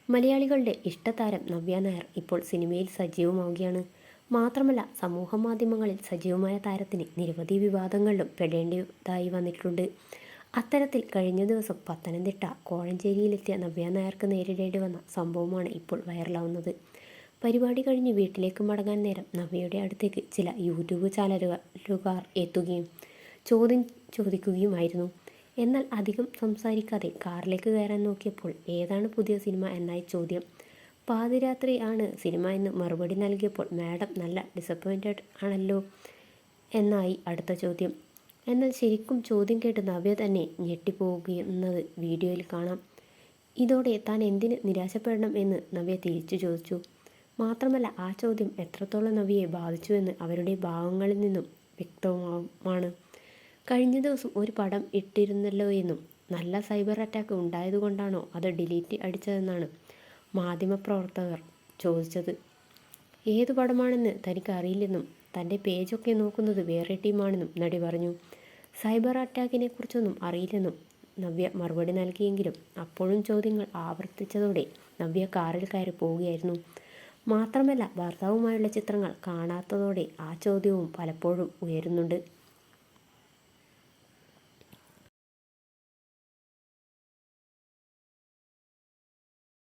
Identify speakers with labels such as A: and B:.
A: മലയാളികളുടെ ഇഷ്ടതാരം നവ്യ നായർ ഇപ്പോൾ സിനിമയിൽ സജീവമാവുകയാണ്. മാത്രമല്ല സമൂഹ മാധ്യമങ്ങളിൽ സജീവമായ താരത്തിന് നിരവധി വിവാദങ്ങളിലും പെടേണ്ടതായി വന്നിട്ടുണ്ട്. അത്തരത്തിൽ കഴിഞ്ഞ ദിവസം പത്തനംതിട്ട കോഴഞ്ചേരിയിലെത്തിയ നവ്യ നായർക്ക് നേരിടേണ്ടി വന്ന സംഭവമാണ് ഇപ്പോൾ വൈറലാവുന്നത്. പരിപാടി കഴിഞ്ഞ് വീട്ടിലേക്ക് മടങ്ങാൻ നേരം നവ്യയുടെ അടുത്തേക്ക് ചില യൂട്യൂബ് ചാനലുകാർ എത്തുകയും ചോദ്യം ചോദിക്കുകയുമായിരുന്നു. എന്നാൽ അധികം സംസാരിക്കാതെ കാറിലേക്ക് കയറാൻ നോക്കിയപ്പോൾ ഏതാണ് പുതിയ സിനിമ എന്നായി ചോദ്യം. പാതിരാത്രി ആണ് സിനിമ എന്ന് മറുപടി നൽകിയപ്പോൾ മാഡം നല്ല ഡിസപ്പോയിൻറ്റഡ് ആണല്ലോ എന്നായി അടുത്ത ചോദ്യം. എന്നാൽ ശരിക്കും ചോദ്യം കേട്ട് നവ്യ തന്നെ ഞെട്ടിപ്പോകുന്നത് വീഡിയോയിൽ കാണാം. ഇതോടെ താൻ എന്തിന് നിരാശപ്പെടണം എന്ന് നവ്യ തിരിച്ചു ചോദിച്ചു. മാത്രമല്ല ആ ചോദ്യം എത്രത്തോളം നവ്യയെ ബാധിച്ചുവെന്ന് അവരുടെ ഭാവങ്ങളിൽ നിന്നും വ്യക്തവുമാണ്. കഴിഞ്ഞ ദിവസം ഒരു പടം ഇട്ടിരുന്നല്ലോ എന്നും നല്ല സൈബർ അറ്റാക്ക് ഉണ്ടായതുകൊണ്ടാണോ അത് ഡിലീറ്റ് അടിച്ചതെന്നാണ് മാധ്യമപ്രവർത്തകർ ചോദിച്ചത്. ഏതു പടമാണെന്ന് തനിക്ക് അറിയില്ലെന്നും തൻ്റെ പേജൊക്കെ നോക്കുന്നത് വേറെ ടീമാണെന്നും നടി പറഞ്ഞു. സൈബർ അറ്റാക്കിനെ കുറിച്ചൊന്നും അറിയില്ലെന്നും നവ്യ മറുപടി നൽകിയെങ്കിലും അപ്പോഴും ചോദ്യങ്ങൾ ആവർത്തിച്ചതോടെ നവ്യ കാറിൽ കയറി പോവുകയായിരുന്നു. മാത്രമല്ല ഭർത്താവുമായുള്ള ചിത്രങ്ങൾ കാണാത്തതോടെ ആ ചോദ്യവും പലപ്പോഴും ഉയരുന്നുണ്ട്.